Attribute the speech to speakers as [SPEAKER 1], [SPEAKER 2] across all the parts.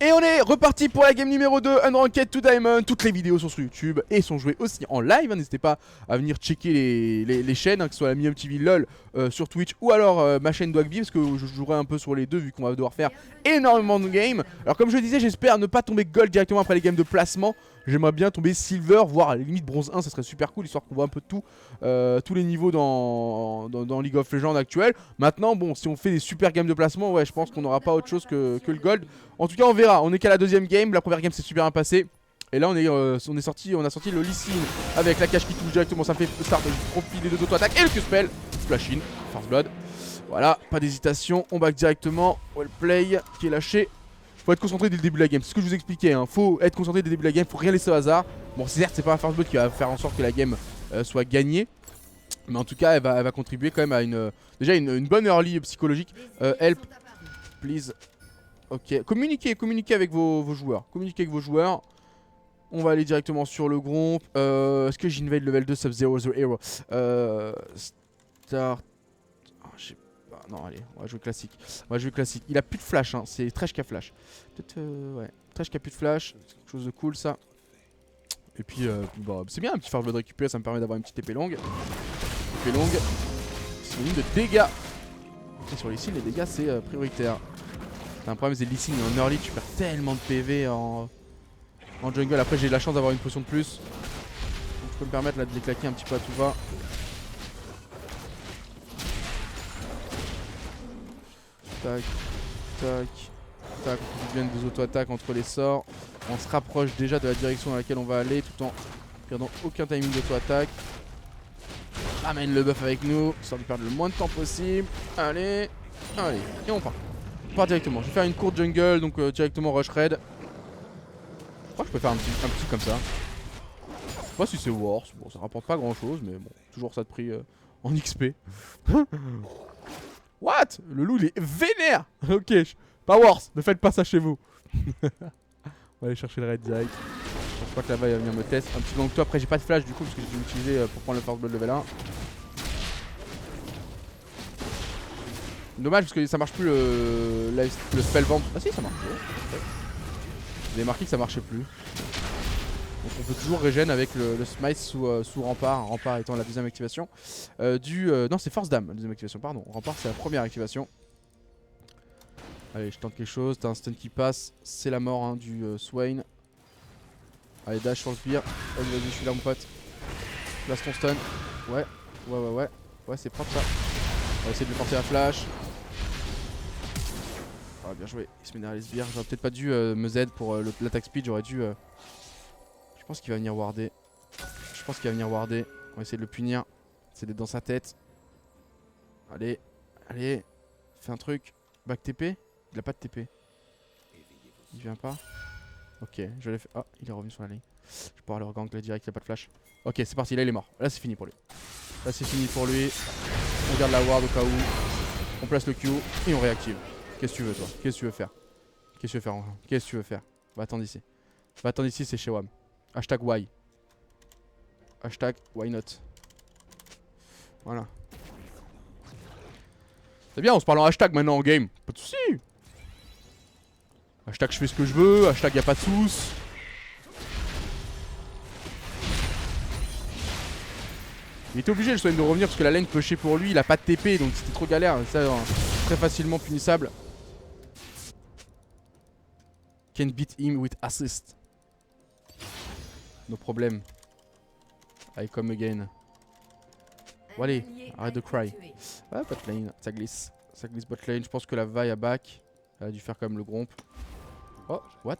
[SPEAKER 1] Et on est reparti pour la game numéro 2, Unranked to Diamond. Toutes les vidéos sont sur YouTube et sont jouées aussi en live. N'hésitez pas à venir checker les chaînes, que ce soit la Mium TV LOL sur Twitch ou alors ma chaîne Dwagby, parce que je jouerai un peu sur les deux vu qu'on va devoir faire énormément de games. Alors comme je le disais, j'espère ne pas tomber gold directement après les games de placement. J'aimerais bien tomber silver, voire à la limite bronze 1, ça serait super cool, histoire qu'on voit un peu de tout, tous les niveaux dans League of Legends actuel. Maintenant, bon, si on fait des super games de placement, ouais, je pense qu'on n'aura pas autre chose que le gold. En tout cas, on verra. On est qu'à la deuxième game. La première game s'est super bien passée. Et là, on a sorti le Lee Sin avec la cache qui touche directement. Ça fait start, profil des deux auto-attaques et le Q-spell. Flash in, First Blood. Voilà, pas d'hésitation. On back directement. Well play qui est lâché. Faut être concentré dès le début de la game. C'est ce que je vous expliquais. Hein. Faut être concentré dès le début de la game. Faut rien laisser au hasard. Bon, certes, c'est pas un First Blood qui va faire en sorte que la game soit gagnée. Mais en tout cas, elle va contribuer quand même à déjà une bonne early psychologique. Help, please. Ok, communiquez avec vos joueurs. Communiquez avec vos joueurs. On va aller directement sur le groupe. Est-ce que j'invade level 2 Sub-Zero The Hero Start. Oh, je sais pas. Non, allez, on va jouer classique. Il a plus de flash, hein. C'est Thresh qui a flash. Peut-être, ouais. Thresh qui a plus de flash. C'est quelque chose de cool, ça. Et puis, bah, c'est bien un petit First Blood récupéré. Ça me permet d'avoir une petite épée longue. Épée longue. Synonyme de dégâts. Et sur les cils, les dégâts, c'est prioritaire. T'as un problème, c'est Lee Sin en early, tu perds tellement de PV en jungle. Après, j'ai la chance d'avoir une potion de plus. Donc, je peux me permettre là, de les claquer un petit peu à tout va. Tac, tac, tac. On fait des auto-attaques entre les sorts. On se rapproche déjà de la direction dans laquelle on va aller tout en perdant aucun timing d'auto-attaque. Ramène le buff avec nous, histoire de perdre le moins de temps possible. Allez, allez, et on part. On part directement. Je vais faire une courte jungle, donc directement rush raid. Je crois que je peux faire un petit comme ça. Je sais pas si c'est worse. Bon, ça rapporte pas grand chose, mais bon, toujours ça de prix en XP. What? Le loup il est vénère. Ok, pas worse, ne faites pas ça chez vous. On va aller chercher le raid direct. Je pense pas que là-bas il va venir me test. Un petit gang toi, après j'ai pas de flash du coup, parce que je vais l'utiliser pour prendre le First Blood level 1. Dommage parce que ça marche plus le spellbound. Ah si, ça marche. J'ai marqué que ça marchait plus. Donc on peut toujours régène avec le smite sous rempart. Rempart étant la deuxième activation. Non, c'est force d'âme, la deuxième activation, pardon. Rempart, c'est la première activation. Allez, je tente quelque chose. T'as un stun qui passe. C'est la mort hein, du Swain. Allez, dash sur le spear. Vas-y, je suis là, mon pote. Place ton stun. Ouais, ouais, c'est propre ça. On va essayer de lui porter la flash. Ah, bien joué, il se met derrière les sbires. J'aurais peut-être pas dû me Z pour l'attaque speed, j'aurais dû. Je pense qu'il va venir warder. On va essayer de le punir. C'est d'être dans sa tête. Allez, allez. Fais un truc. Back TP. Il a pas de TP. Il vient pas. Ok, je l'ai fait. Oh, il est revenu sur la ligne. Je vais pouvoir le regank là direct, il a pas de flash. Ok, c'est parti, là il est mort. Là c'est fini pour lui. On garde la ward au cas où. On place le Q et on réactive. Qu'est-ce que tu veux toi? Qu'est-ce que tu veux faire? Qu'est-ce que tu veux faire? Va attendre ici. C'est chez WAM. Hashtag why. Hashtag why not. Voilà. C'est bien, on se parle en hashtag maintenant en game. Pas de soucis. Hashtag je fais ce que je veux. Hashtag y'a pas de sous. Il était obligé le Swain de revenir parce que la lane pushait pour lui. Il a pas de TP donc c'était trop galère. Ça, très facilement punissable. Can beat him with assist. No problem. I come again. Bon allez, arrête de cry. Ouais, bot lane, ça glisse bot lane. Je pense que la Vi a back. Elle a dû faire comme le gromp. Oh, what?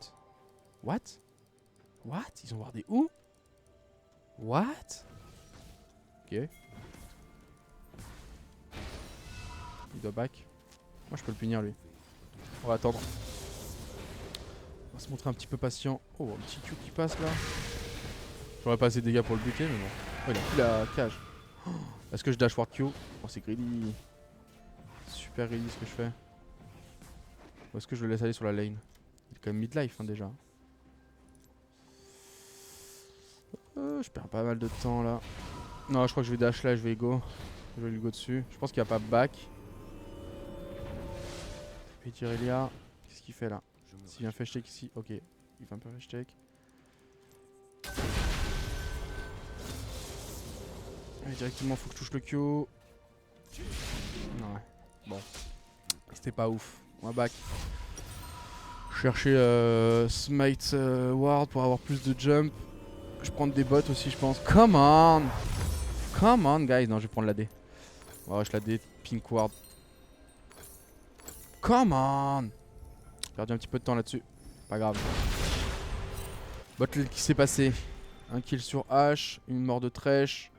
[SPEAKER 1] Ils ont wardé où? What? Ok. Il doit back. Moi je peux le punir lui. On va attendre. On va se montrer un petit peu patient. Oh, un petit Q qui passe là. J'aurais pas assez de dégâts pour le buter mais bon. Oh, il a plus la cage. Oh, est-ce que je dash ward Q? Oh, c'est greedy. Super greedy ce que je fais. Ou est-ce que je le laisse aller sur la lane? Il est quand même midlife hein, déjà. Je perds pas mal de temps là. Non, je crois que je vais dash là, je vais go. Je vais lui go dessus. Je pense qu'il n'y a pas back. Et Irelia, qu'est-ce qu'il fait là? S'il vient fetch take ici, ok. Il fait un peu fetch take. Allez, directement, faut que je touche le Kyo. Ouais, bon. C'était pas ouf. On va back. Chercher Smite Ward pour avoir plus de jump. Je vais prendre des bots aussi, je pense. Come on! Come on, guys. Non, je vais prendre la D. On va rush la D. Pink Ward. Come on! J'ai perdu un petit peu de temps là-dessus. Pas grave. Bot qui s'est passé. Un kill sur H. Une mort de Thresh.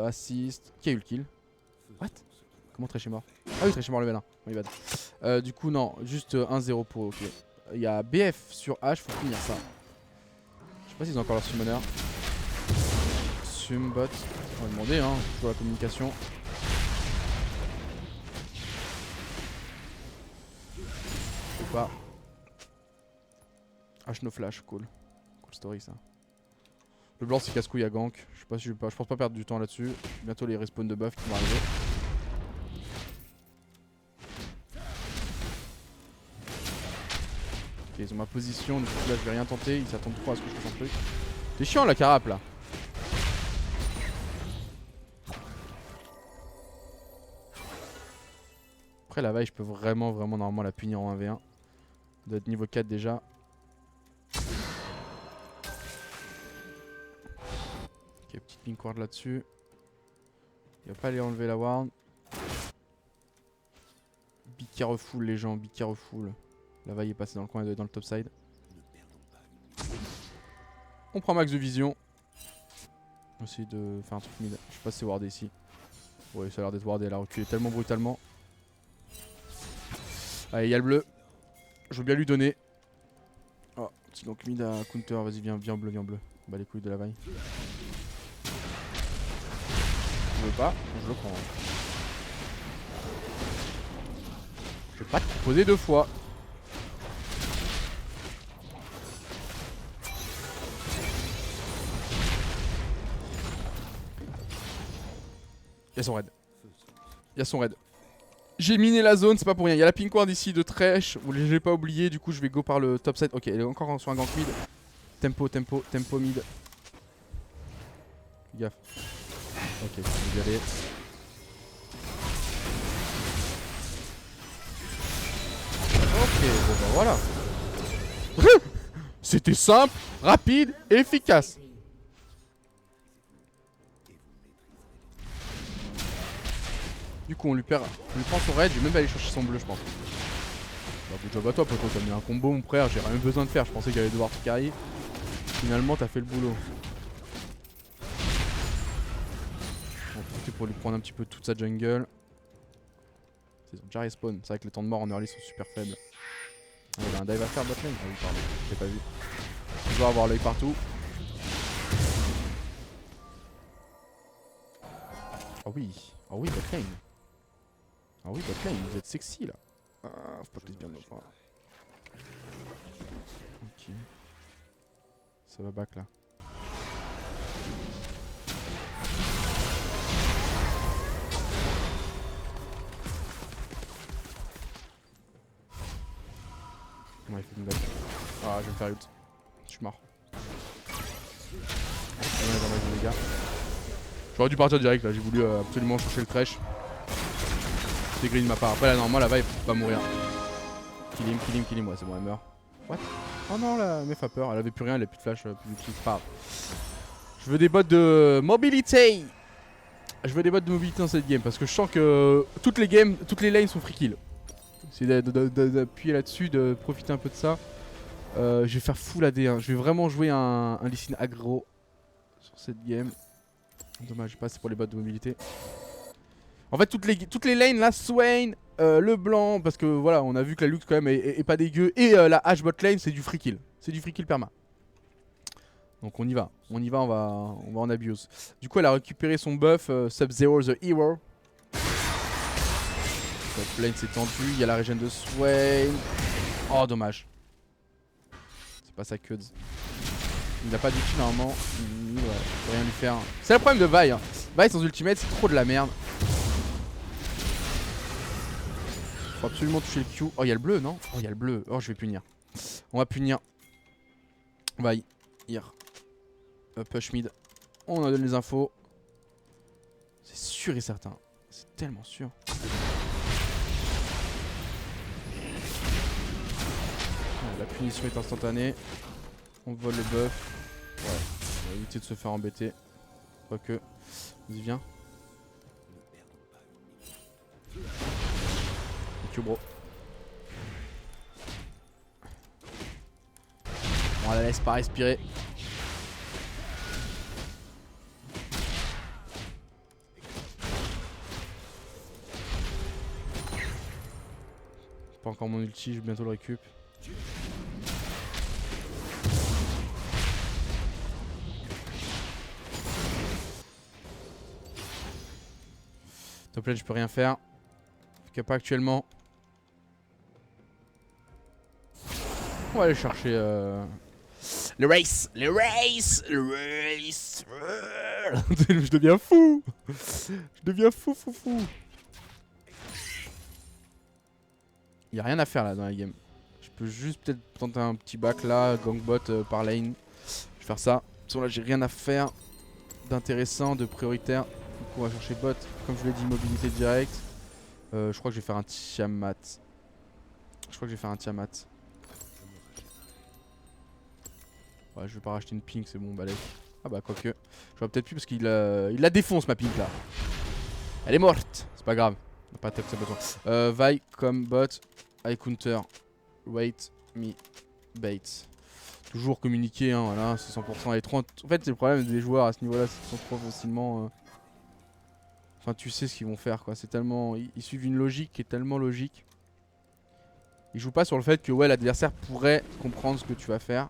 [SPEAKER 1] Assist. Qui a eu le kill? What? Comment Thresh est mort? Ah oui, Thresh est mort level 1. My bad. Du coup, non. Juste 1-0 pour. Ok. Il y a BF sur H. Faut finir ça. Je sais pas s'ils ont encore leur summoner. Sumbot. On va demander, hein. Pour la communication. Ou pas. H no flash. Cool. Cool story ça. Le blanc c'est casse-couille à gank. Je sais pas si je pense pas perdre du temps là-dessus. Bientôt les respawns de buff qui vont arriver. Ok, ils ont ma position, du coup là je vais rien tenter. Ils s'attendent trop à ce que je fasse un truc. C'est chiant la carape là. Après la vaille je peux vraiment normalement la punir en 1v1. D'être niveau 4 déjà. Ok, petite pink ward là-dessus. Il va pas aller enlever la ward. Be careful les gens, be careful. La vaille est passée dans le coin, elle doit être dans le top side. On prend max de vision. On va essayer de faire un truc mid. Je sais pas si c'est wardé ici. Ouais, ça a l'air d'être wardé, elle a reculé tellement brutalement. Allez, il y a le bleu. Je veux bien lui donner. Oh, c'est donc mid à counter, vas-y viens bleu, viens bleu. Bah les couilles de la vaille. Je veux pas, je le prends. Je vais pas te proposer deux fois. Y'a son raid. Y'a son raid. J'ai miné la zone, c'est pas pour rien. Y'a la pink ward ici de Thresh. Je l'ai pas oublié, du coup je vais go par le top side. Ok, elle est encore sur un gank mid. Tempo mid. Fais gaffe. Ok, je vais y aller. Ok, bon bah voilà. C'était simple, rapide et efficace. Du coup on lui prend son raid, je vais même pas aller chercher son bleu je pense. Bah good job à toi poteau, t'as mis un combo mon frère, j'ai rien besoin de faire, je pensais qu'il allait devoir te carry. Finalement t'as fait le boulot. On va profiter pour lui prendre un petit peu toute sa jungle. Ils ont déjà respawn, c'est vrai que les temps de mort en early sont super faibles. Ah, il a un dive à faire botlane. Ah oui pardon, j'ai pas vu. Toujours avoir l'œil partout. Oh oui botlane. Ah oui botlane, vous êtes sexy là. Ah, faut pas que je bien de voir. Ok. Ça va back là. Ouais, il fait une back. Ah, je vais me faire ult. Je suis mort. Les gars. J'aurais dû partir direct là, j'ai voulu absolument chercher le Thresh. C'est green de ma part. Après là normalement la vibe va mourir. Kill him, ouais c'est bon elle meurt. What? Oh non la meuf a peur, elle avait plus rien, elle a plus de flash, plus de kill, pas grave. Je veux des bots de mobilité. Je veux des bots de mobilité dans cette game parce que je sens que toutes les lanes sont free kill. C'est d'appuyer là-dessus, de profiter un peu de ça. Je vais faire full AD, hein. Je vais vraiment jouer un Lee Sin aggro sur cette game. Dommage, pas c'est pour les bots de mobilité. En fait toutes les lanes là, Swain, le blanc, parce que voilà on a vu que la Lux quand même est pas dégueu. Et la H bot lane c'est du free kill. C'est du free kill perma. Donc on y va, on va en abuse. Du coup elle a récupéré son buff Sub-Zero the Hero. Bot lane s'est tendu, il y a la régène de Swain. Oh dommage. C'est pas sa Cuds. Il n'a pas d'ulti normalement. Ouais, je peux rien lui faire. C'est le problème de Vi. Hein. Vi sans ultimate c'est trop de la merde. Faut absolument toucher le Q. Oh, il y a le bleu, non? Oh, il y a le bleu. Oh, je vais punir. On va punir. On va y ir. Push mid. On en donne les infos. C'est sûr et certain. C'est tellement sûr. La punition est instantanée. On vole le buff. Ouais. On va éviter de se faire embêter. Quoique. Vas-y, viens. Ok, bro. On la laisse pas respirer. Pas encore mon ulti, je vais bientôt le récup. Top lane, je peux rien faire. En tout cas, pas actuellement. On va aller chercher le race. Le race. Le race. Je deviens fou. Je deviens fou. Y'a rien à faire là dans la game. Je peux juste peut-être tenter un petit back là, gangbot par lane. Je vais faire ça. De toute façon là j'ai rien à faire d'intéressant, de prioritaire. Du coup on va chercher bot. Comme je vous l'ai dit, mobilité directe. Je crois que je vais faire un Tiamat. Ouais, je vais pas racheter une pink, c'est bon, balèque. Ah bah quoique. J'aurais peut-être pu parce qu'il la défonce ma pink là. Elle est morte. C'est pas grave. On a pas attaqué sa besoin. Vi comme bot. I counter. Wait me bait. Toujours communiquer, hein, voilà, c'est 100%. Elle est trop. En fait, c'est le problème des joueurs à ce niveau-là, c'est qu'ils sont trop facilement. Enfin, tu sais ce qu'ils vont faire, quoi. C'est tellement. Ils suivent une logique qui est tellement logique. Ils jouent pas sur le fait que ouais, l'adversaire pourrait comprendre ce que tu vas faire.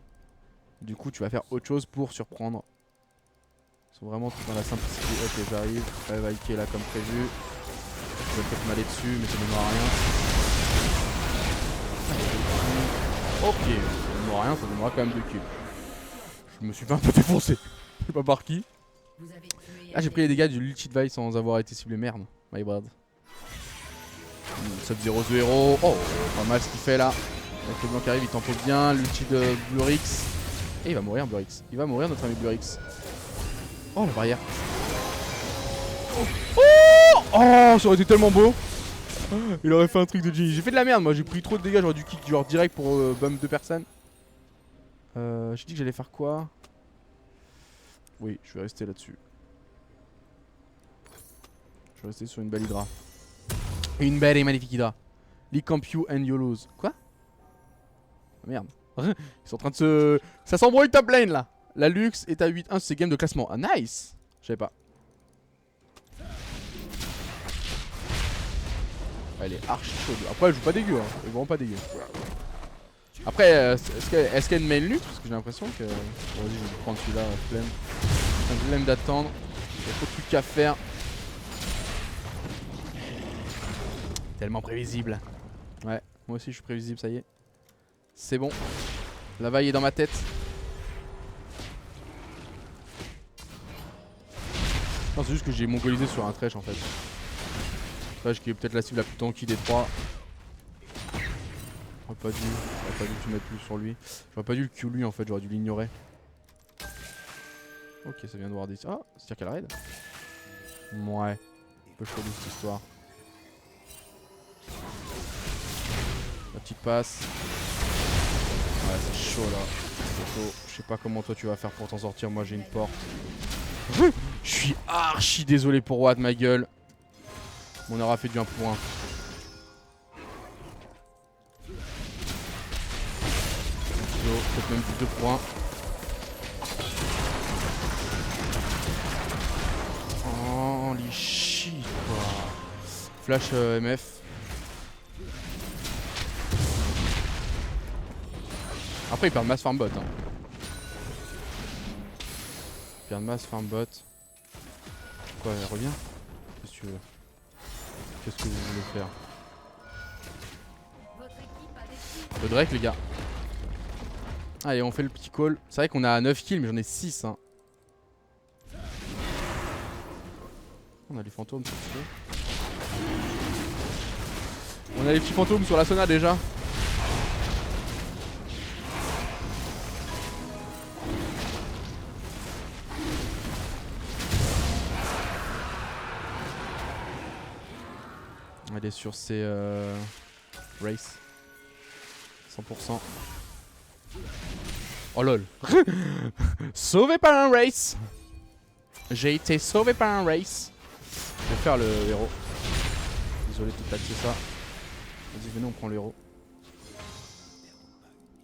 [SPEAKER 1] Du coup, tu vas faire autre chose pour surprendre. Ils sont vraiment tout dans la simplicité. Ok, j'arrive. Vi qui est là comme prévu. Je vais peut-être m'aller dessus, mais ça ne donnera rien. Ok, ça ne donnera rien, ça donnera quand même 2 kills. Je me suis fait un peu défoncer. Je sais pas par qui. Ah, j'ai pris les dégâts du l'ulti de Vi sans avoir été ciblé. Merde, my bad. Sub 0 the héros. Oh, pas mal ce qu'il fait là. Avec le blanc qui arrive, il tempo bien. L'ulti de Blurix. Et il va mourir, Blurix. Il va mourir, notre ami Blurix. Oh, la barrière. Oh, ça aurait été tellement beau. Il aurait fait un truc de G. J'ai fait de la merde, moi. J'ai pris trop de dégâts. J'aurais dû kick genre direct pour bump 2 personnes. J'ai dit que j'allais faire quoi? Oui, je vais rester là-dessus. Je vais rester sur une belle Hydra. Une belle et magnifique Hydra. League Camp You and YOLOs. Quoi? Oh, merde. Ils sont en train de se. Ça s'embrouille top lane là. La Lux est à 8-1 sur ses games de classement. Ah, nice! Je savais pas. Elle est archi chaude. Après, elle joue pas dégueu. Hein. Elle est vraiment pas dégueu. Après, est-ce qu'elle main Lux? Parce que j'ai l'impression que. Bon, vas-y, je vais prendre celui-là. Flemme d'attendre. Il y a trop de trucs à faire. Tellement prévisible. Ouais, moi aussi je suis prévisible, ça y est. C'est bon. La vaille est dans ma tête. Non, c'est juste que j'ai mongolisé sur un Thresh en fait. Thresh qui est peut-être la cible la plus tanky des trois. J'aurais pas dû tout mettre plus sur lui. J'aurais pas dû le Q lui en fait, j'aurais dû l'ignorer. Ok, ça vient de voir des. Ah, c'est-à-dire qu'elle raid. Ouais, un peu chelou cette histoire. La petite passe. Ouais, c'est chaud là. C'est chaud. Je sais pas comment toi tu vas faire pour t'en sortir. Moi j'ai une porte. Je suis archi désolé pour Watt, ma gueule. On aura fait du 1 pour 1. Peut-être même du 2 pour 1. Oh, les shit quoi. Flash MF. Après, il perd de masse farm bot. Hein. Il perd de masse farm bot. Quoi, elle revient? Qu'est-ce que tu veux? Qu'est-ce que vous voulez faire? Le Drake, les gars. Allez, on fait le petit call. C'est vrai qu'on a 9 kills, mais j'en ai 6. Hein. On a les fantômes, c'est sûr. On On a les petits fantômes sur la Sona déjà. Elle est sur ses race 100%. Oh lol. Sauvé par un race. J'ai été sauvé par un race. Je vais faire le héros. Désolé de tout taxer ça. Vas-y venez on prend le héros.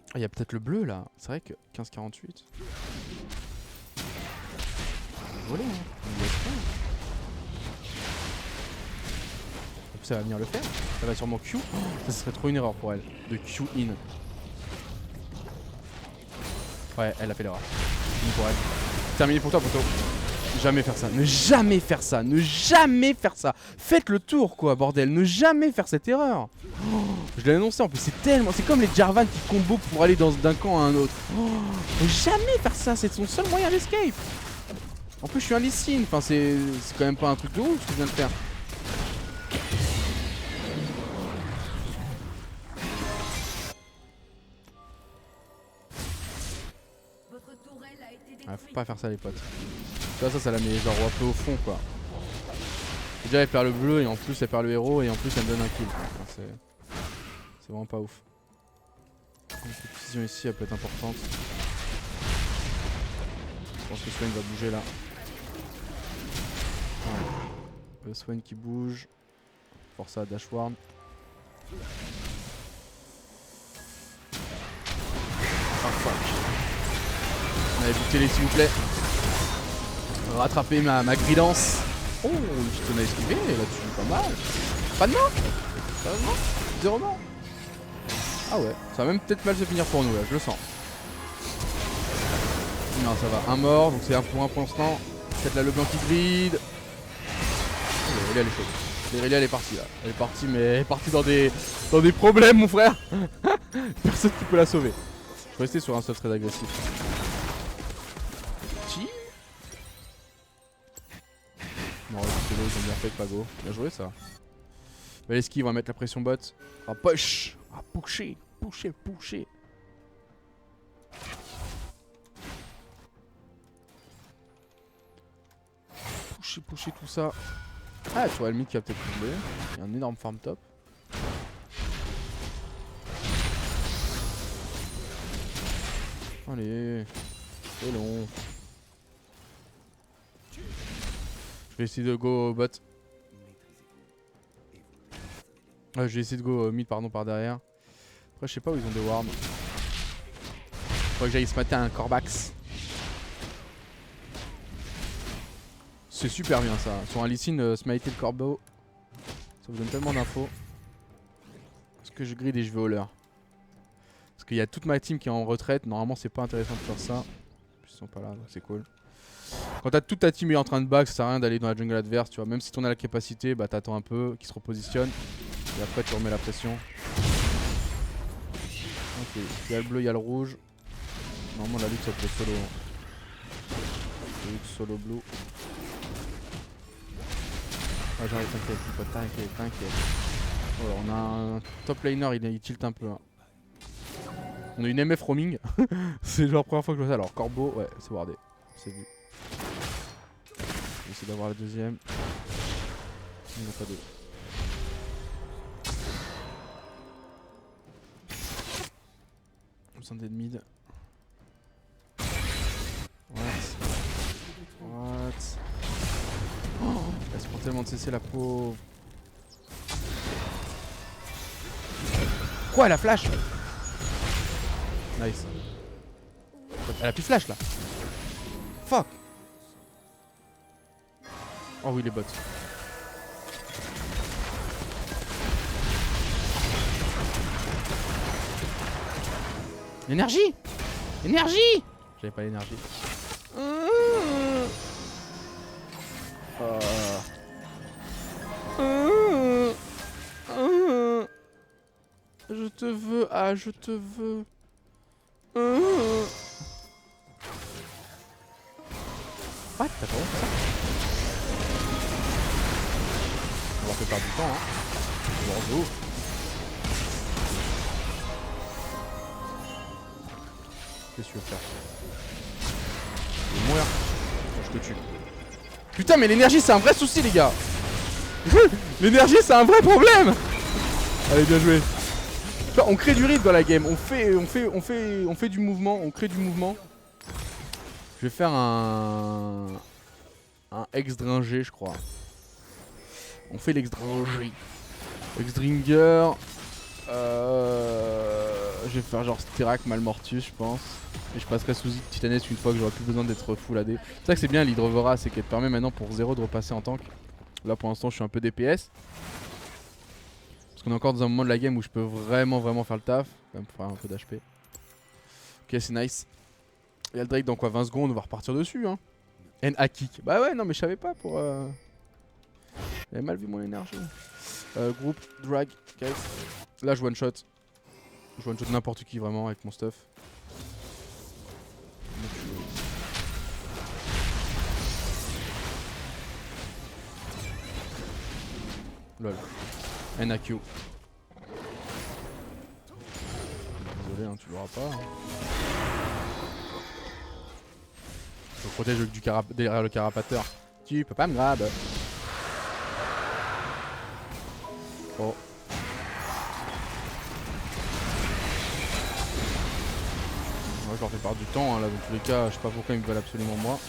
[SPEAKER 1] Ah il y a peut-être le bleu là. C'est vrai que 15-48. Volé hein. On ça va venir le faire. Ça va sûrement Q. Oh, ça serait trop une erreur pour elle. De Q in. Ouais, elle a fait l'erreur. Fini pour elle. Terminé pour toi, poteau. Jamais faire ça. Ne jamais faire ça. Ne jamais faire ça. Faites le tour, quoi, bordel. Ne jamais faire cette erreur. Oh, je l'ai annoncé en plus. C'est tellement. C'est comme les Jarvan qui combo pour aller d'un camp à un autre. Oh, ne jamais faire ça. C'est son seul moyen d'escape. En plus, je suis un Lee Sin. Enfin, c'est quand même pas un truc de ouf ce que je viens de faire. Ah, faut pas faire ça les potes. Ça la met genre un peu au fond quoi. Déjà elle perd le bleu et en plus elle perd le héros et en plus elle me donne un kill. Enfin, c'est vraiment pas ouf. Une précision ici elle peut être importante. Je pense que Swain va bouger là. Ouais. Le Swain qui bouge. Force à Dashworn. Oh fuck. Allez, bouclez-les s'il vous plaît. Rattraper ma gridance. Oh, je tenais à esquiver là-dessus, pas mal. Pas de mort. Sérieusement 0 mort. Ah ouais, ça va même peut-être mal se finir pour nous là, je le sens. Non, ça va, un mort, donc c'est 1 pour 1 pour l'instant. Peut-être là le blanc qui gride. Oh, Irelia elle est chaude. Irelia elle est partie là. Elle est partie, mais elle est partie dans des problèmes, mon frère. Personne qui peut la sauver. Je vais rester sur un stuff très agressif. Non, les ils ont bien fait, Pago. Bien joué ça. Belle esquive, on va mettre la pression bot. Ah, push. Ah, pusher. Pusher. Pusher tout ça. Ah, tu vois le mid qui a peut-être tombé. Il y a un énorme farm top. Allez. C'est long. Je vais essayer de go bot. Je vais essayer de go mid pardon par derrière. Après je sais pas où ils ont des wards. Faut que j'aille ce matin un Corbax. C'est super bien ça. Sur un Lee Sin, smiter le corbeau. Ça vous donne tellement d'infos. Parce que je grid et je vais au leur. Parce qu'il y a toute ma team qui est en retraite. Normalement c'est pas intéressant de faire ça. Ils sont pas là donc c'est cool. Quand t'as toute ta team est en train de back, ça sert à rien d'aller dans la jungle adverse, tu vois. Même si t'en as la capacité, bah t'attends un peu, qu'ils se repositionnent. Et après tu remets la pression. Ok, il y a le bleu, il y a le rouge. Normalement la lutte ça peut être solo. Lutte solo blue. Ah j'arrive, t'inquiète. Oh, on a un top laner, il tilt un peu. Hein. On a une MF roaming. C'est genre la première fois que je vois ça. Alors Corbeau, ouais, c'est wardé. C'est vu. Je vais essayer d'avoir la deuxième. Il n'y en a pas deux. Besoin d'aide mid. What? Oh, elle se prend tellement de CC la pauvre. Quoi, elle a flash? Nice. Elle a plus flash là. Fuck. Oh oui les bots. L'énergie. Énergie. J'avais pas l'énergie. Je te veux, ah je te veux. What? T'as pas honte ça? On va faire perdre du temps hein. Bordeaux. Qu'est-ce que tu veux faire? Je vais mourir. Attends, je te tue. Putain, mais l'énergie, c'est un vrai souci, les gars. L'énergie, c'est un vrai problème. Allez, bien joué. Tu vois, on crée du rythme dans la game. On fait du mouvement. On crée du mouvement. Je vais faire un Exdringer, je crois. On fait l'Exdringer. Exdringer. Je vais faire genre Styrak Malmortus, je pense. Et je passerai sous Titanès une fois que j'aurai plus besoin d'être full AD. C'est ça que c'est bien l'Hydrovora, c'est qu'elle te permet maintenant pour 0 de repasser en tank. Là pour l'instant je suis un peu DPS. Parce qu'on est encore dans un moment de la game où je peux vraiment faire le taf. Quand même faire un peu d'HP. Ok, c'est nice. Il y a le Drake dans quoi, 20 secondes, on va repartir dessus hein. N kick. Bah ouais, non mais je savais pas pour... J'avais mal vu mon énergie. Groupe, drag, guys. Là je one shot. Je one shot n'importe qui vraiment avec mon stuff. Lol. NAQ. Désolé, hein, tu l'auras pas. Hein. Je me protège derrière le carapateur. Tu peux pas me grab. Oh. Moi je leur fais part du temps, hein, là dans tous les cas, je sais pas pourquoi ils me veulent absolument moi.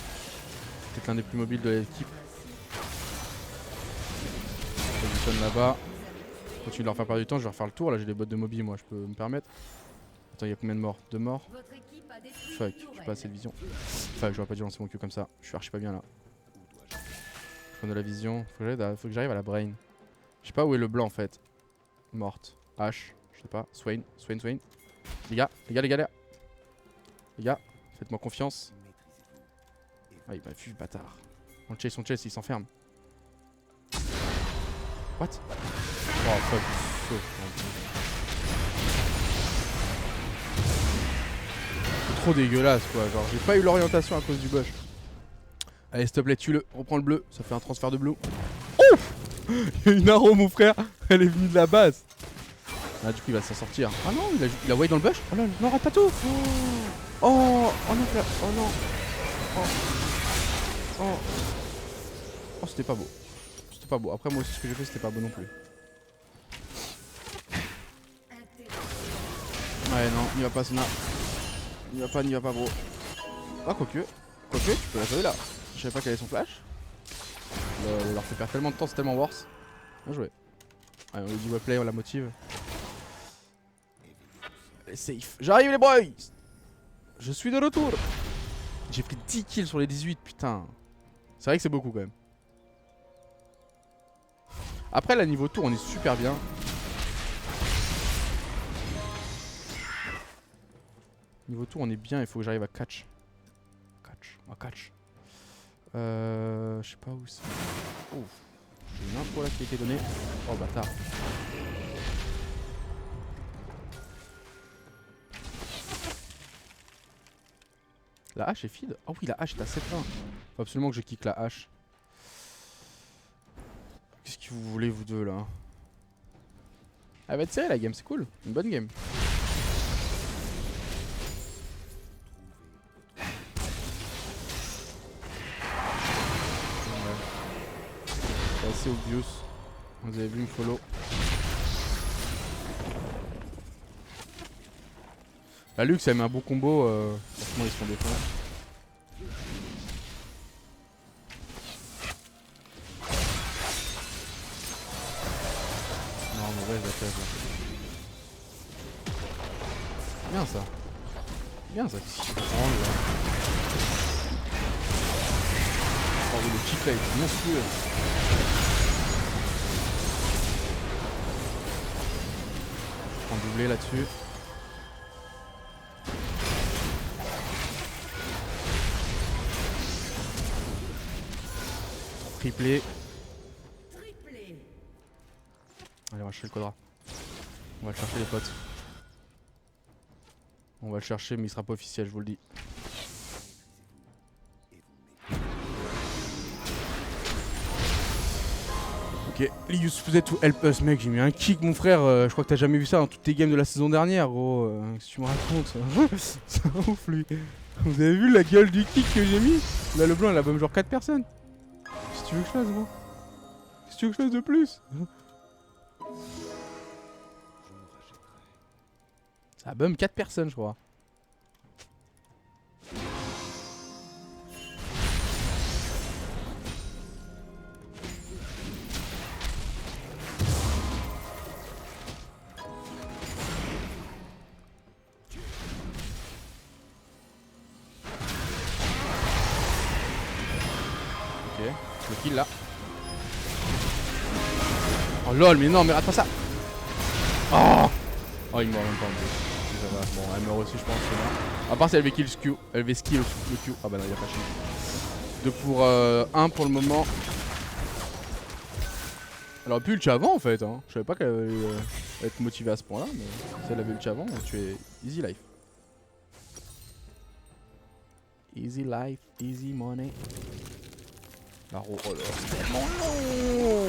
[SPEAKER 1] Peut-être l'un des plus mobiles de l'équipe. Je positionne là-bas. Continue de leur faire perdre du temps, je vais refaire le tour, là j'ai des bottes de mobi moi, je peux me permettre. Attends, il y a combien de morts? 2 morts. Fuck, j'ai pas assez de vision. Fuck, j'aurais pas dû lancer mon Q comme ça, je suis archi pas bien là. Je prends de la vision, faut que j'arrive à la brain. Je sais pas où est le blanc en fait. Morte. H, je sais pas. Swain. Les gars. Les gars, faites-moi confiance. Ah, il m'a vu, bâtard. On chase, il s'enferme. What? Oh fuck, c'est trop dégueulasse quoi. Genre, j'ai pas eu l'orientation à cause du bush. Allez, s'il te plaît, tue-le. Reprends le bleu. Ça fait un transfert de blue. Oh! Il y a une arrow, mon frère. Elle est venue de la base. Ah, du coup, il va s'en sortir. Ah non, il a wave dans le bush. Oh là, non, rate pas tout. Oh non, oh non. Oh, c'était pas beau. C'était pas beau. Après, moi aussi, ce que j'ai fait, c'était pas beau non plus. Ouais, non, il va pas, Sona. Il va pas, bro. Ah, quoique, tu peux la sauver là. Je savais pas quel est son flash. Il leur fait perdre tellement de temps, c'est tellement worse. Bien joué. Allez, on lui dit webplay, on la motive. Elle est safe. J'arrive les boys. Je suis de retour. J'ai pris 10 kills sur les 18, putain. C'est vrai que c'est beaucoup quand même. Après là niveau tour on est super bien. Niveau tour on est bien, il faut que j'arrive à catch. Catch. Je sais pas où c'est. Oh, j'ai une info là qui a été donnée. Oh bâtard. La hache est feed. Oh oui la hache est à 7-1. Faut absolument que je kick la hache. Qu'est-ce que vous voulez vous deux là? Elle va être serrée la game, c'est cool. Une bonne game. Ouais. C'est assez obvious. Vous avez vu me follow. La Lux elle met un bon combo. Franchement ils se font défendre. Bien ça. Bien ça. Oh oui, le kick là est monstrueux. Je prends doublé là-dessus. Triplé. Allez, on va chercher le quadra. On va le chercher les potes. On va le chercher mais il sera pas officiel, je vous le dis. Ok, Ok, Lius faisait to help us, mec. J'ai mis un kick, mon frère. Je crois que t'as jamais vu ça dans toutes tes games de la saison dernière, gros. Qu'est-ce que tu me racontes? C'est un ouf, lui. Vous avez vu la gueule du kick que j'ai mis? Là, le blanc, il a même genre 4 personnes. Qu'est-ce que tu veux que je fasse, gros? Qu'est-ce que tu veux que je fasse de plus? Ça a bum 4 personnes, je crois. Ok, le kill là. Oh lol, mais non, mais rate pas ça. Oh, oh il meurt même pas en plus. Ça va. Bon, elle meurt aussi, je pense. À part si elle avait kill le Q. Elle avait ski le Q. Ah bah non, il a pas changé. 2 pour 1 pour le moment. Elle aurait pu ulti avant en fait. Hein. Je savais pas qu'elle allait être motivée à ce point là. Mais si elle avait ulti avant, tu es easy life. Easy life, easy money. La roue, oh là, c'est tellement long.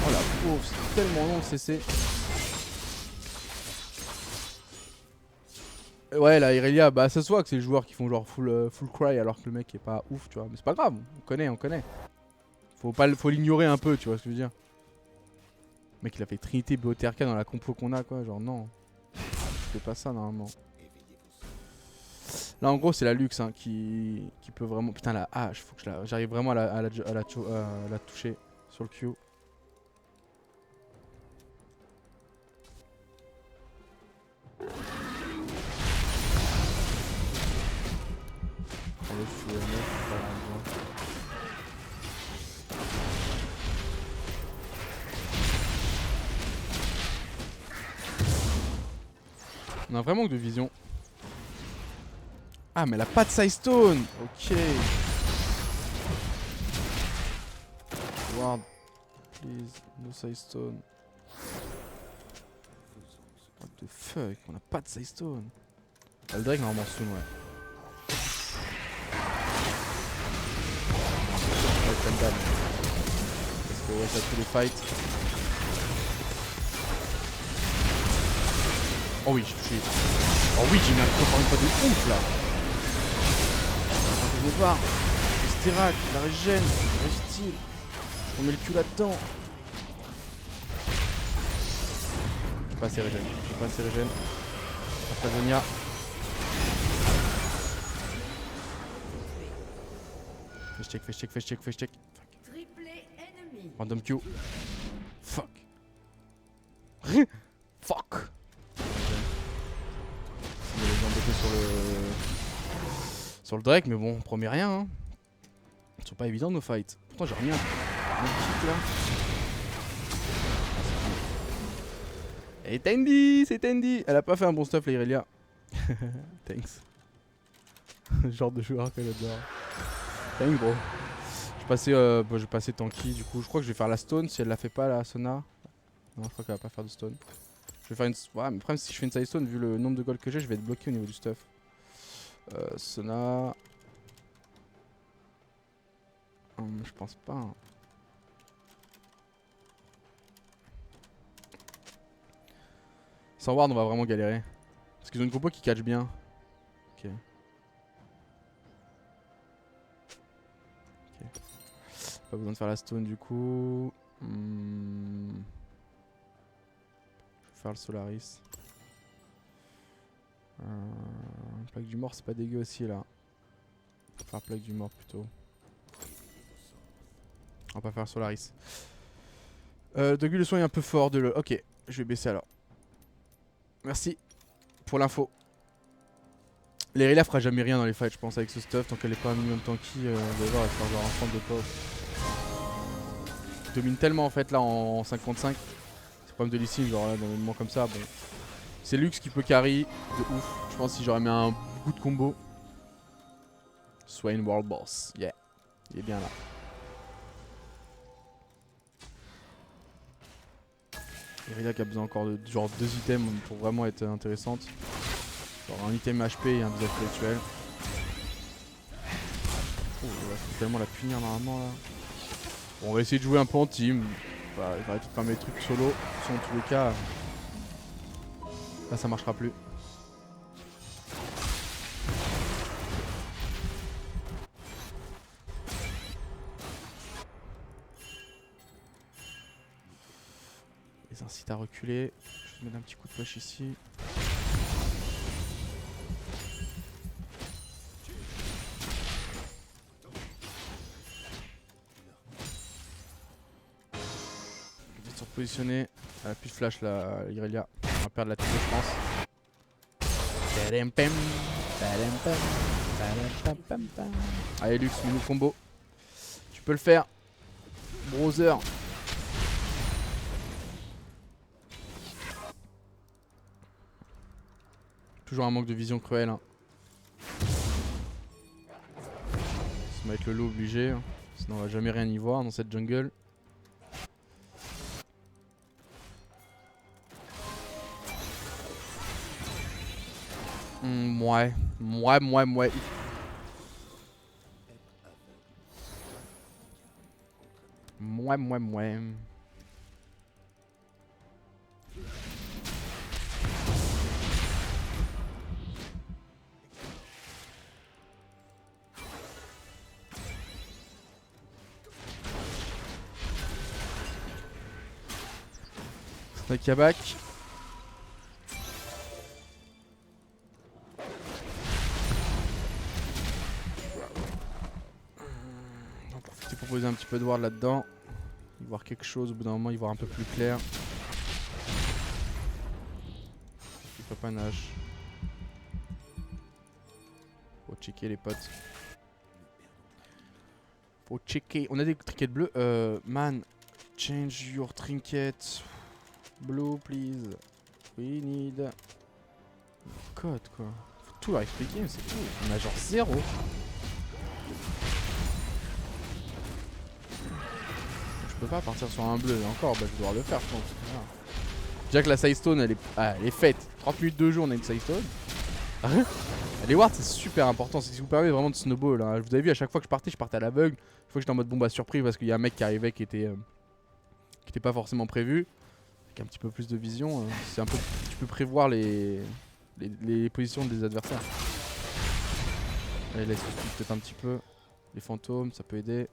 [SPEAKER 1] Oh la pauvre, c'est tellement long le CC. Ouais, la Irelia, bah ça se voit que c'est les joueurs qui font genre full cry alors que le mec est pas ouf, tu vois. Mais c'est pas grave, on connaît. Faut l'ignorer un peu, tu vois ce que je veux dire. Le mec il a fait Trinité BOTRK dans la compo qu'on a quoi, genre non. Je fais pas ça normalement. Là en gros c'est la Lux hein, qui peut vraiment... Putain la hache, faut que j'arrive vraiment à la toucher sur le Q. On a vraiment que de vision. Ah mais elle a pas de side stone. Ok. Ward, please, no side stone. What the fuck, on a pas de side stone. Ah, le Drake normalement soon, ouais. Parce que ouais, ça tous les fights. Oh oui, j'ai touché. Oh oui, j'ai mis un coup encore une fois de ouf là. Je vais voir. Le Styrac, la régène, le style. On met le cul là-dedans. Je vais pas assez régène. Astagonia. Fais check. Random Q. Fuck. Fuck. Il les embêter sur le Drake, mais bon, on promet rien. Hein. Ils sont pas évidents nos fights. Pourtant j'ai remis un kick là. Et Tandy, c'est Tandy. Elle a pas fait un bon stuff la Irelia. Thanks. Le genre de joueur qu'elle adore. Thanks bro. Je vais passer tanky du coup. Je crois que je vais faire la stone si elle la fait pas la Sona. Non, je crois qu'elle va pas faire de stone. Je vais faire une... Ouais, mais le problème si je fais une side stone, vu le nombre de gold que j'ai, je vais être bloqué au niveau du stuff. Sona... je pense pas. Hein. Sans ward on va vraiment galérer. Parce qu'ils ont une compo qui catch bien. Ok. Pas besoin de faire la stone du coup. Je vais faire le Solaris. Plaque du mort c'est pas dégueu aussi là. On va faire plaque du mort plutôt. On va pas faire Solaris. Degus le son est un peu fort de le... Ok, je vais baisser alors. Merci pour l'info. L'Irelia fera jamais rien dans les fights je pense avec ce stuff. Tant qu'elle est pas un minimum tanky, on va voir, elle fera genre un centre de pop. Il domine tellement en fait là en 5 contre 5. C'est le problème de Lee Sin, genre là dans des moments comme ça. Bon. C'est Lux qui peut carry de ouf. Je pense si j'aurais mis un coup de combo. Swain World Boss. Yeah. Il est bien là. Irelia qui a besoin encore de genre 2 items pour vraiment être intéressante. Genre un item HP et un visage spirituel. Oh, il va tellement la punir normalement là. Bon, on va essayer de jouer un peu en team. Bah, il va arrêter de faire mes trucs solo. Sinon, en tous les cas, là ça marchera plus. Les incites à reculer. Je vais mettre un petit coup de push ici. Vite se repositionner. Elle a plus de flash là, Irelia. On va perdre la tête, je pense. Allez, Lux, mets-nous combo. Tu peux le faire. Browser. Toujours un manque de vision cruel. Hein. Ça va être le lot obligé. Hein. Sinon, on va jamais rien y voir dans cette jungle. Ouais. Mouais. Snakabak. On va profiter pour poser un petit peu de ward là-dedans. Y voir quelque chose, au bout d'un moment, y voir un peu plus clair. Il faut pas nage. Faut checker les potes. Faut checker. On a des trinkets bleus. Man, change your trinket. Blue, please. We need. Code quoi. Faut tout leur expliquer, mais c'est tout. On a genre 0. Je peux pas partir sur un bleu. Et encore, bah, je vais devoir le faire, je pense. Voilà. Déjà que la sidestone elle est faite. 30 minutes de jeu, on a une sidestone. Les wards c'est super important, c'est ce qui vous permet vraiment de snowball. Hein. Vous avez vu, à chaque fois que je partais à l'aveugle. Une fois que j'étais en mode bombe à surprise parce qu'il y a un mec qui arrivait qui était pas forcément prévu. Avec un petit peu plus de vision, c'est un peu, tu peux prévoir les positions des adversaires. Allez, laisse peut-être un petit peu. Les fantômes, ça peut aider.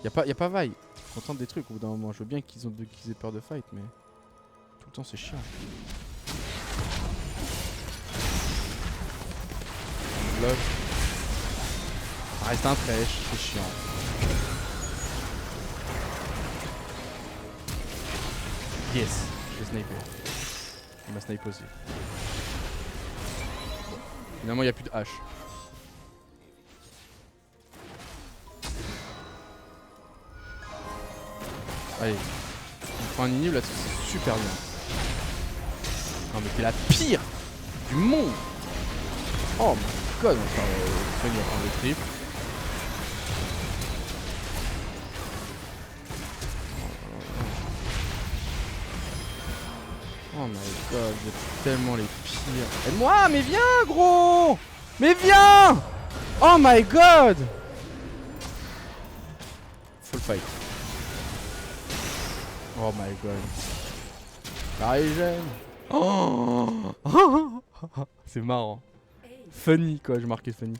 [SPEAKER 1] Y a pas vaille. On tente des trucs au bout d'un moment. Je veux bien qu'ils aient peur de fight, mais tout le temps c'est chiant. Bloc. Ça reste un trèche, c'est chiant. Yes, j'ai snipé. Il m'a snipé aussi. Finalement, il n'y a plus de hache. Allez, on prend un inhibe là-dessus, c'est super bien. Non, mais t'es la pire du monde. Oh my god, on va prendre le trip. Oh my god, vous êtes tellement les pires. Aide-moi, mais viens gros. Mais viens. Oh my god. Full fight. Oh my god. La régène. Oh. C'est marrant. Funny quoi, je marquais funny.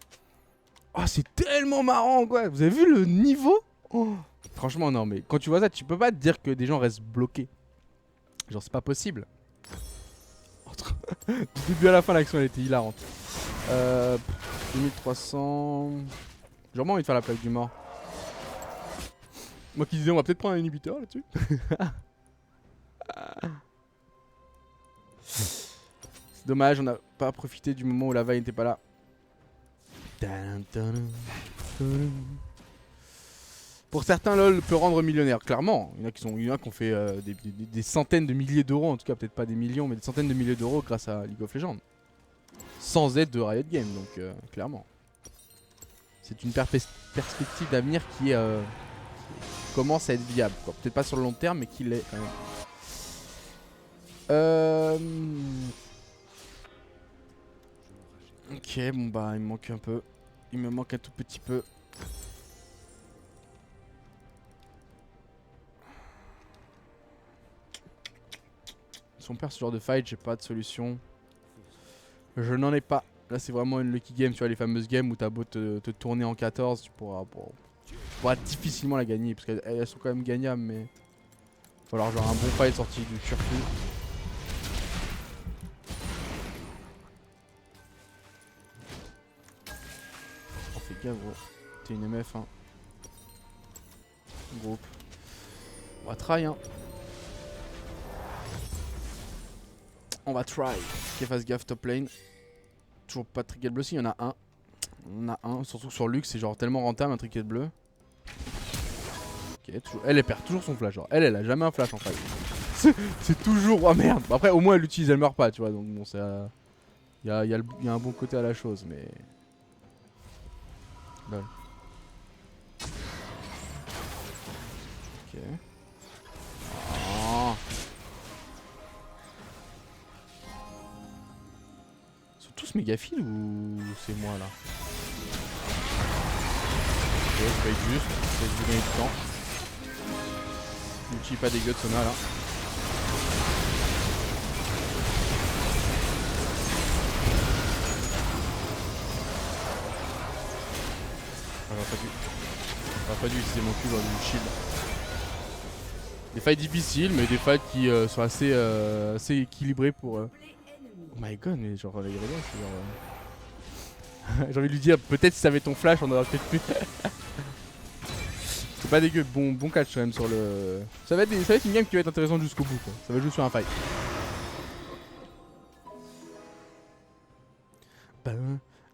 [SPEAKER 1] Oh c'est tellement marrant quoi. Vous avez vu le niveau? Oh. Franchement non mais quand tu vois ça tu peux pas te dire que des gens restent bloqués. Genre c'est pas possible. Du début à la fin l'action elle était hilarante. 2300. J'ai vraiment envie de faire la plaque du mort. Moi qui disais on va peut-être prendre un inhibiteur là-dessus. C'est dommage, on n'a pas profité du moment où la vaille n'était pas là. Pour certains, LoL peut rendre millionnaire, clairement. Il y en a qui ont fait des centaines de milliers d'euros, en tout cas peut-être pas des millions, mais des centaines de milliers d'euros grâce à League of Legends. Sans aide de Riot Games, donc clairement. C'est une perspective d'avenir qui commence à être viable. Peut-être pas sur le long terme, mais qui l'est quand même. Ok, bon bah il me manque un peu. Il me manque un tout petit peu. Si on perd ce genre de fight, j'ai pas de solution. Je n'en ai pas. Là c'est vraiment une lucky game, tu vois, les fameuses games où t'as beau te tourner en 14, tu pourras difficilement la gagner. Parce qu'elles sont quand même gagnables, mais... Il va falloir genre un bon fight sorti du turfu. On fait gaffe gros. T'es une MF hein. Groupe. On va try hein. On va try. Qu'il fasse gaffe top lane. Toujours pas de trinket bleu, si, il y en a un. On a un, surtout que sur Lux, c'est genre tellement rentable un trinket bleu. Ok, toujours... elle perd toujours son flash. Genre. Elle a jamais un flash en fait. C'est toujours. Oh merde! Bon, après, au moins elle l'utilise, elle meurt pas, tu vois. Donc bon, c'est. Il y a un bon côté à la chose, mais. Lol. Ok. Oh. Ils sont tous méga fils ou c'est moi là? Ok, je paye juste, je vais vous gagner du temps. L'outil pas dégueu de Sona là. J'aurais pas dû utiliser mon cube dans du shield. Des fights difficiles, mais des fights qui sont assez équilibrés pour. Oh my god, mais genre les Iréliens, c'est genre. J'ai envie de lui dire, peut-être si ça avait ton flash, on aurait peut-être pu. C'est pas dégueu, bon catch quand même sur le. Ça va être une game qui va être intéressante jusqu'au bout, quoi. Ça va jouer sur un fight.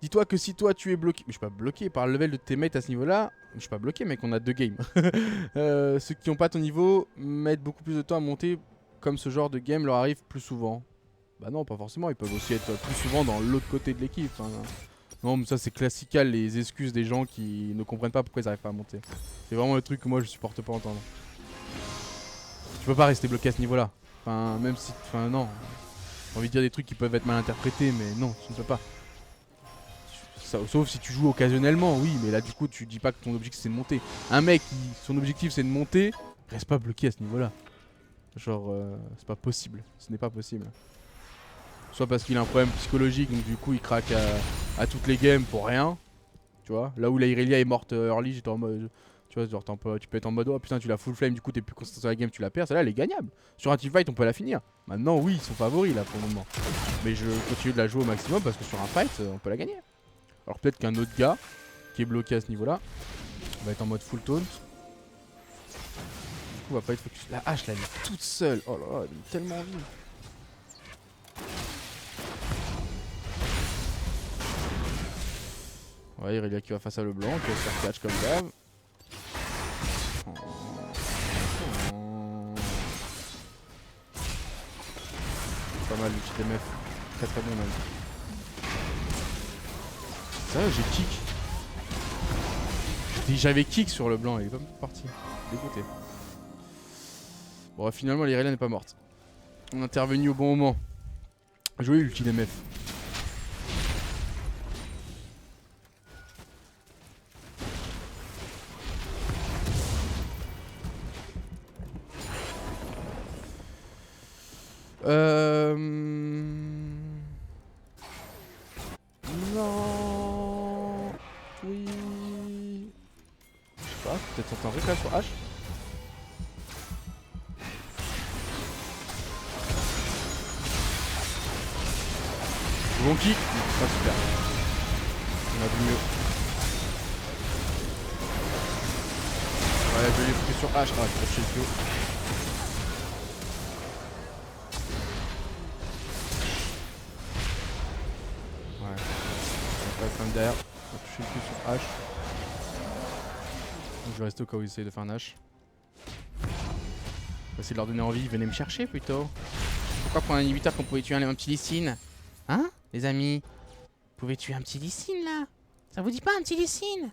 [SPEAKER 1] Dis-toi que si toi tu es bloqué, mais je suis pas bloqué par le level de tes mates à ce niveau-là, je suis pas bloqué mec, on a 2 games. Ceux qui n'ont pas ton niveau mettent beaucoup plus de temps à monter, comme ce genre de game leur arrive plus souvent. Bah non, pas forcément, ils peuvent aussi être plus souvent dans l'autre côté de l'équipe. Hein. Non, mais ça c'est classical, les excuses des gens qui ne comprennent pas pourquoi ils arrivent pas à monter. C'est vraiment le truc que moi je supporte pas entendre. Tu peux pas rester bloqué à ce niveau-là. Enfin, même si. Enfin, non. J'ai envie de dire des trucs qui peuvent être mal interprétés, mais non, tu ne peux pas. Sauf si tu joues occasionnellement, oui, mais là du coup tu dis pas que ton objectif c'est de monter. Un mec qui son objectif c'est de monter, reste pas bloqué à ce niveau là. Genre c'est pas possible, ce n'est pas possible. Soit parce qu'il a un problème psychologique, donc du coup il craque à toutes les games pour rien. Tu vois, là où la Irelia est morte early, j'étais en mode... Tu vois, genre tu peux être en mode oh putain tu la full flame, du coup t'es plus constant sur la game, tu la perds, celle-là elle est gagnable. Sur un teamfight on peut la finir. Maintenant oui ils sont favoris là pour le moment. Mais je continue de la jouer au maximum parce que sur un fight on peut la gagner. Alors peut-être qu'un autre gars qui est bloqué à ce niveau là va être en mode full taunt. Du coup on va pas être focus. La hache là elle est toute seule. Oh là là, elle donne tellement envie. Ouais, Irelia qui va face à le blanc, qui va se faire catch comme d'hab. Pas mal l'outil d'MF. Très très bon même. Ça j'ai kick. J'avais kick sur le blanc, il est pas parti. Dégoûté. Bon finalement l'Irelia n'est pas morte. On est intervenu au bon moment. Jouer l'ulti d'MF. Non. Oui. Je sais pas, peut-être tenter un truc là sur H. Bon kick. Pas super. On a vu mieux. Ouais, je vais les foutre sur H. Ah, je vais chercher le Q. Comme derrière, on va toucher le cul sur H. Donc je vais rester au cas où ils essayent de faire un H. On va essayer de leur donner envie, venez me chercher plutôt. Pourquoi prendre un inhibiteur qu'on pouvait tuer un petit Lee Sin? Hein les amis? Vous pouvez tuer un petit Lee Sin là? Ça vous dit pas un petit Lee Sin?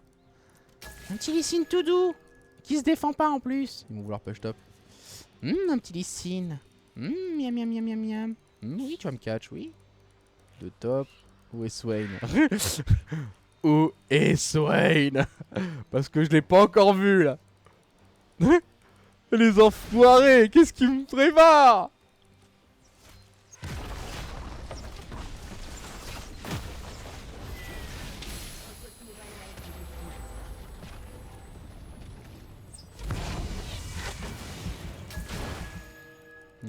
[SPEAKER 1] Un petit Lee Sin tout doux, qui se défend pas en plus. Ils vont vouloir push top. Un petit Lee Sin. Miam miam miam miam miam. Oui tu vas me catch, oui. De top. Où est Swain? Où est Swain? Parce que je l'ai pas encore vu là. Les enfoirés, qu'est-ce qu'ils me préparent?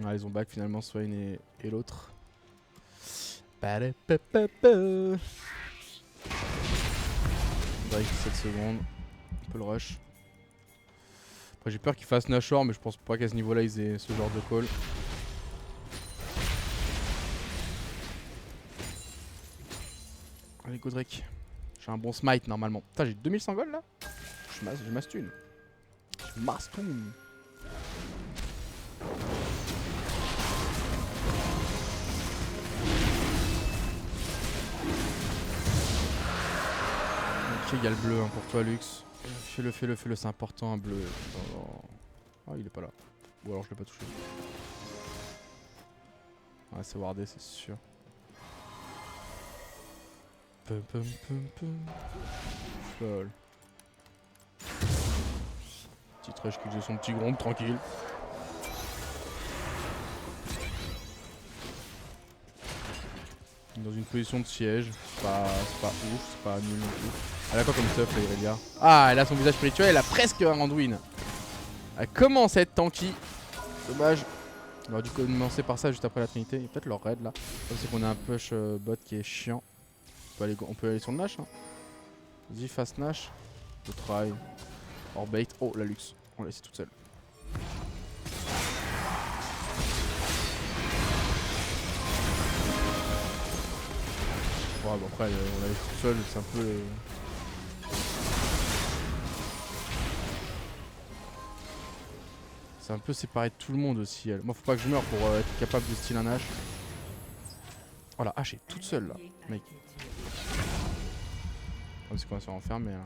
[SPEAKER 1] Ah, ils ont back finalement Swain et l'autre. Drake 7 secondes. On peut le rush. Après j'ai peur qu'il fasse Nashor, mais je pense pas qu'à ce niveau là ils aient ce genre de call. Allez go Drake. J'ai un bon smite normalement. Putain j'ai 2100 gold là. Je mastune. Je mastune. Ok, il y a le bleu hein, pour toi Lux. Fais-le, c'est important un bleu. Oh, il est pas là. Ou alors je l'ai pas touché. Ouais c'est wardé c'est sûr. Lol. Petit rush qui faisait son petit gronde tranquille. Dans une position de siège, c'est pas ouf, c'est pas nul non plus. Elle a quoi comme stuff là Irelia? Ah elle a son visage spirituel, elle a presque un Anduin. Elle commence à être tanky. Dommage. On aurait dû commencer par ça juste après la Trinité. Il y a peut-être leur raid là. C'est qu'on a un push bot qui est chiant. On peut aller sur le Nash hein. Vas-y fast Nash. Le try. Hors bait. Oh la Lux. On l'a laissé toute seule. Ouais, bon après on l'a laissé toute seule, c'est un peu... C'est un peu séparé de tout le monde aussi elle. Moi faut pas que je meure pour être capable de style un Nash. Oh la hache est toute seule là, mec. Comme c'est qu'on va se faire enfermer là.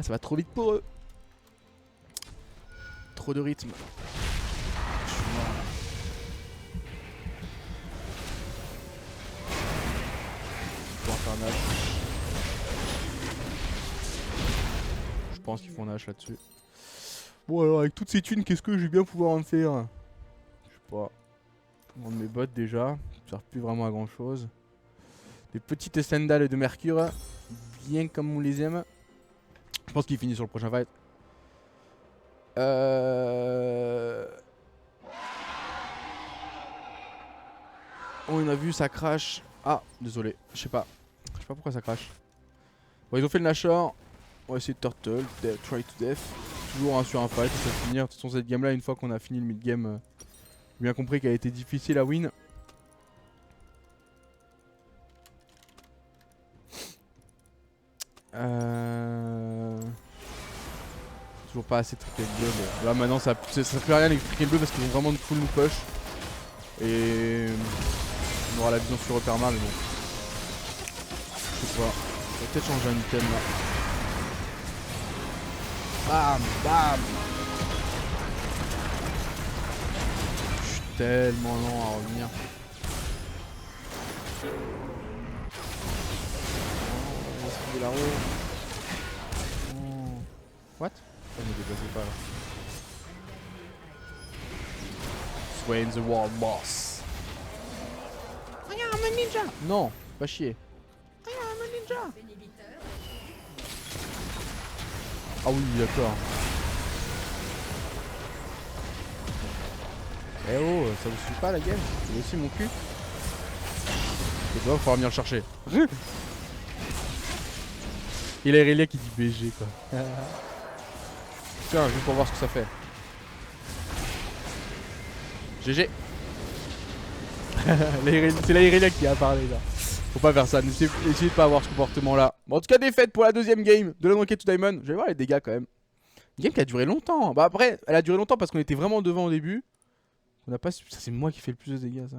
[SPEAKER 1] Ça va trop vite pour eux. Trop de rythme. Je suis mort là. Pour faire un Nash. Je pense qu'ils font un Nash là-dessus. Bon alors avec toutes ces thunes, qu'est-ce que je vais bien pouvoir en faire? Je sais pas. Prendre mes bottes déjà. Ça sert plus vraiment à grand chose. Des petites sandales de mercure. Bien comme on les aime. Je pense qu'il finit sur le prochain fight. Oh on a vu ça crash. Ah désolé. Je sais pas pourquoi ça crash. Bon ils ont fait le Nashor. On va essayer de turtle. Try to death. Toujours hein, sur un fight. Ça va finir. De toute façon cette game là une fois qu'on a fini le mid game. J'ai bien compris qu'elle a été difficile à win. Toujours pas assez de triple bleu. Mais là maintenant ça sert plus à rien avec triple bleu parce qu'ils vont vraiment full nous push. Et on aura la vision sur Perma mais bon. Je sais pas. On va peut-être changer un item là. Bam bam. Je suis tellement lent à revenir. Oh, là-haut. Oh. What? Ça ne me déplaçait pas là. Swain the World Boss. I am a ninja. Non, pas chier. I am a ninja. Ah oui, d'accord. Eh oh, ça vous suit pas la game? C'est aussi mon cul. Et toi, il faudra venir le chercher. Il y a Irelia qui dit BG quoi. Tiens, juste pour voir ce que ça fait. GG. C'est la Irelia qui a parlé là. Faut pas faire ça, essayez de pas avoir ce comportement là. Bon, en tout cas, défaite pour la deuxième game de l'Unranked to Diamond. Je vais voir les dégâts quand même. Une game qui a duré longtemps. Bah après, elle a duré longtemps parce qu'on était vraiment devant au début. On a pas... Ça c'est moi qui fais le plus de dégâts ça.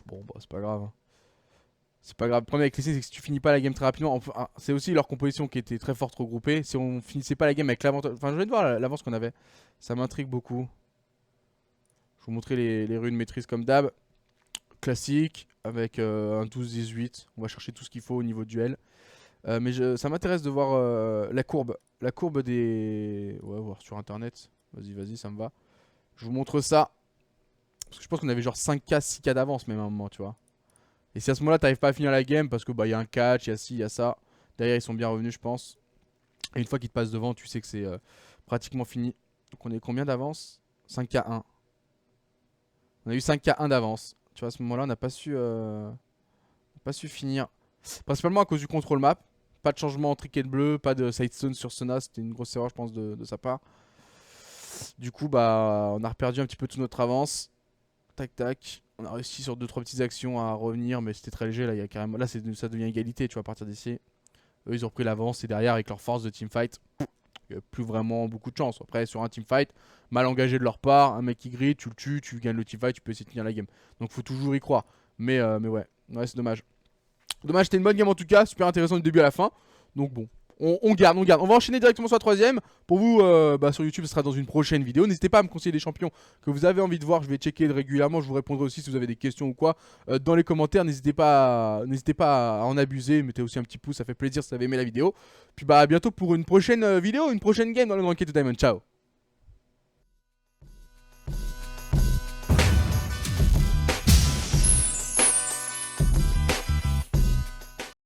[SPEAKER 1] Bon bah c'est pas grave. C'est pas grave. Le problème avec les C, c'est que si tu finis pas la game très rapidement, enfin, c'est aussi leur composition qui était très forte regroupée. Si on finissait pas la game avec l'avantage. Enfin, je viens de voir l'avance qu'on avait. Ça m'intrigue beaucoup. Je vais vous montrer les runes maîtrise comme d'hab. Classique, avec un 12-18. On va chercher tout ce qu'il faut au niveau duel. Mais ça m'intéresse de voir la courbe. La courbe des. Ouais, voir sur internet. Vas-y, ça me va. Je vous montre ça. Parce que je pense qu'on avait genre 5K, 6K d'avance, même à un moment, tu vois. Et si à ce moment-là t'arrives pas à finir la game parce que bah y a un catch, il y a ci, il y a ça. Derrière ils sont bien revenus je pense. Et une fois qu'ils te passent devant tu sais que c'est pratiquement fini. Donc on est combien d'avance? 5 à 1. On a eu 5 à 1 d'avance. Tu vois, à ce moment-là, on n'a pas su finir. Principalement à cause du contrôle map. Pas de changement en tricket bleu, pas de sidestone sur Sona. C'était une grosse erreur, je pense, de sa part. Du coup, bah, on a reperdu un petit peu toute notre avance. Tac, tac. On a réussi sur 2-3 petites actions à revenir, mais c'était très léger. Là, il y a carrément... là ça devient égalité, tu vois, à partir d'ici. Eux, ils ont pris l'avance et derrière, avec leur force de teamfight, il n'y a plus vraiment beaucoup de chance. Après, sur un teamfight, mal engagé de leur part, un mec qui grille, tu le tues, tu gagnes le teamfight, tu peux essayer de tenir la game. Donc, faut toujours y croire. Mais ouais, c'est dommage. Dommage, c'était une bonne game en tout cas, super intéressant du début à la fin. Donc bon, on garde, on garde. On va enchaîner directement sur la troisième. Pour vous, bah, sur YouTube, ce sera dans une prochaine vidéo. N'hésitez pas à me conseiller des champions que vous avez envie de voir. Je vais checker régulièrement. Je vous répondrai aussi si vous avez des questions ou quoi dans les commentaires. N'hésitez pas à en abuser. Mettez aussi un petit pouce, ça fait plaisir si vous avez aimé la vidéo. Puis bah à bientôt pour une prochaine vidéo, une prochaine game dans le Ranked to Diamond. Ciao.